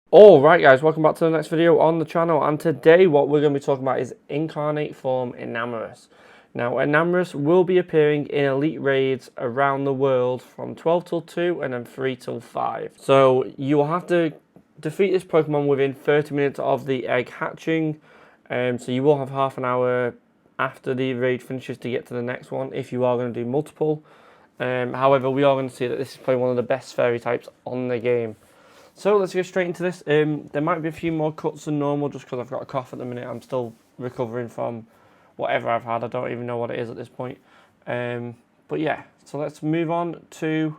Alright guys, welcome back to the next video on the channel, and today what we're going to be talking about is Incarnate form ENAMORUS. Now ENAMORUS will be appearing in elite raids around the world from 12 till 2 and then 3 till 5. So you will have to defeat this Pokemon within 30 minutes of the egg hatching, so you will have half an hour after the raid finishes to get to the next one if you are going to do multiple. However, we are going to see that this is probably one of the best fairy types on the game. So let's get straight into this. There might be a few more cuts than normal just because I've got a cough at the minute. I'm still recovering from whatever I've had. I don't even know what it is at this point. But yeah, so let's move on to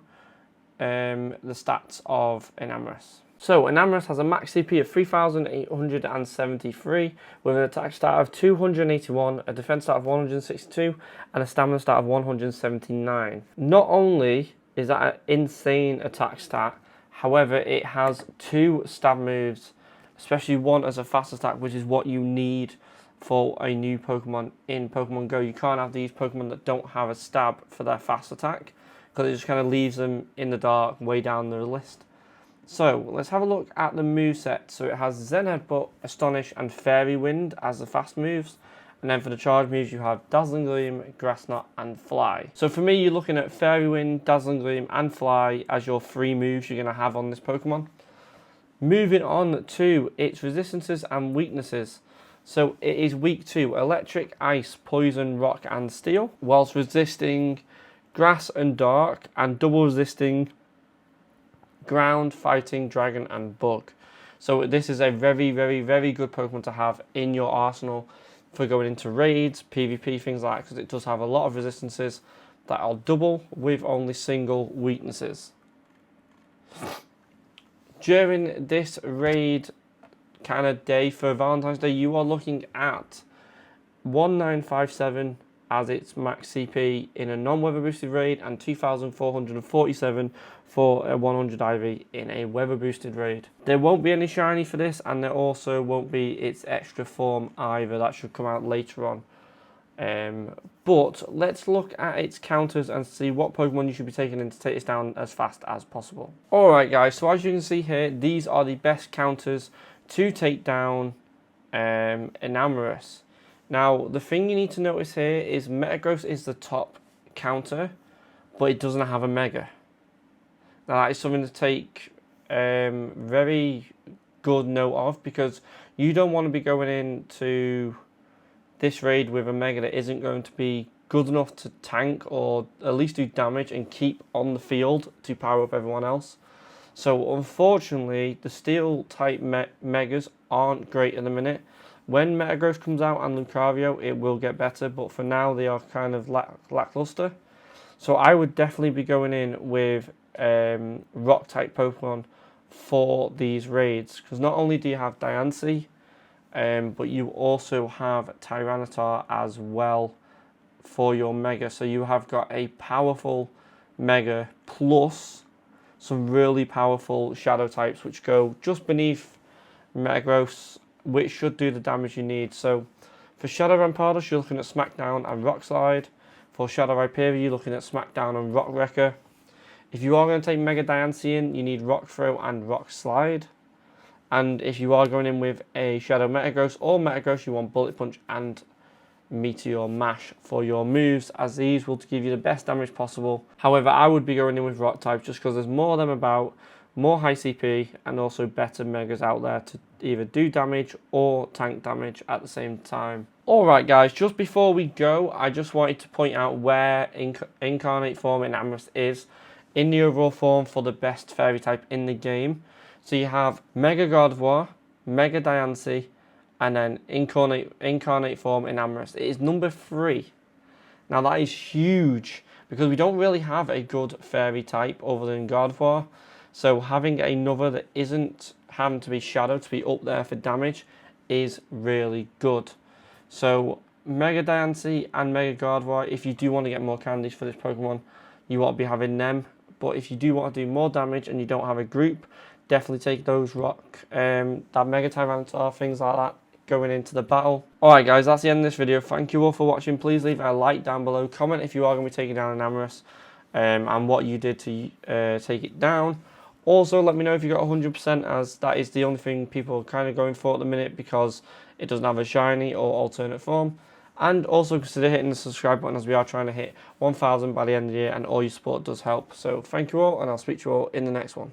the stats of ENAMORUS. So ENAMORUS has a max CP of 3,873 with an attack stat of 281, a defense stat of 162 and a stamina stat of 179. Not only is that an insane attack stat, however, it has two stab moves, especially one as a fast attack, which is what you need for a new Pokemon in Pokemon Go. You can't have these Pokemon that don't have a stab for their fast attack, because it just kind of leaves them in the dark, way down the list. So, let's have a look at the moveset. So it has Zen Headbutt, Astonish, and Fairy Wind as the fast moves. And then for the charge moves, you have Dazzling Gleam, Grass Knot, and Fly. So for me, you're looking at Fairy Wind, Dazzling Gleam, and Fly as your three moves you're going to have on this Pokemon. Moving on to its resistances and weaknesses. So it is weak to Electric, Ice, Poison, Rock, and Steel, whilst resisting Grass and Dark, and double resisting Ground, Fighting, Dragon, and Bug. So this is a very, very, very good Pokemon to have in your arsenal for going into raids, PvP, things like that, because it does have a lot of resistances that are double with only single weaknesses. During this raid kind of day for Valentine's Day, you are looking at 1957 as its max CP in a non-weather boosted raid, and 2,447 for a 100 IV in a weather boosted raid. There won't be any shiny for this, and there also won't be its extra form either. That should come out later on. But let's look at its counters and see what Pokemon you should be taking in to take this down as fast as possible. Alright guys, so as you can see here, these are the best counters to take down ENAMORUS. Now, the thing you need to notice here is Metagross is the top counter, but it doesn't have a Mega. Now, that is something to take very good note of, because you don't want to be going into this raid with a Mega that isn't going to be good enough to tank or at least do damage and keep on the field to power up everyone else. So, unfortunately, the Steel type Megas aren't great at the minute. When Metagross comes out and Lucario, it will get better, but for now they are kind of lackluster. So I would definitely be going in with Rock type Pokemon for these raids, because not only do you have Diancie, but you also have Tyranitar as well for your Mega. So you have got a powerful Mega plus some really powerful Shadow types which go just beneath Metagross, which should do the damage you need. So for Shadow Rampardos, you're looking at Smackdown and Rock Slide. For Shadow Rhyperior, you're looking at Smackdown and Rock Wrecker. If you are going to take Mega Diancie in, you need Rock Throw and Rock Slide. And if you are going in with a Shadow Metagross or Metagross, you want Bullet Punch and Meteor Mash for your moves, as these will give you the best damage possible. However, I would be going in with Rock type just because there's more of them about, more high CP, and also better Megas out there to either do damage or tank damage at the same time. Alright guys, just before we go, I just wanted to point out where Incarnate form ENAMORUS is in the overall form for the best fairy type in the game. So you have Mega Gardevoir, Mega Diancie, and then Incarnate form ENAMORUS. It is number 3. Now that is huge, because we don't really have a good fairy type other than Gardevoir. So having another that isn't having to be Shadow to be up there for damage is really good. So Mega Diancie and Mega Gardevoir, if you do want to get more candies for this Pokemon, you want to be having them. But if you do want to do more damage and you don't have a group, definitely take those Rock, that Mega Tyranitar, things like that, going into the battle. Alright guys, that's the end of this video. Thank you all for watching. Please leave a like down below. Comment if you are going to be taking down ENAMORUS and what you did to take it down. Also, let me know if you got 100%, as that is the only thing people are kind of going for at the minute because it doesn't have a shiny or alternate form. And also consider hitting the subscribe button, as we are trying to hit 1,000 by the end of the year, and all your support does help. So thank you all, and I'll speak to you all in the next one.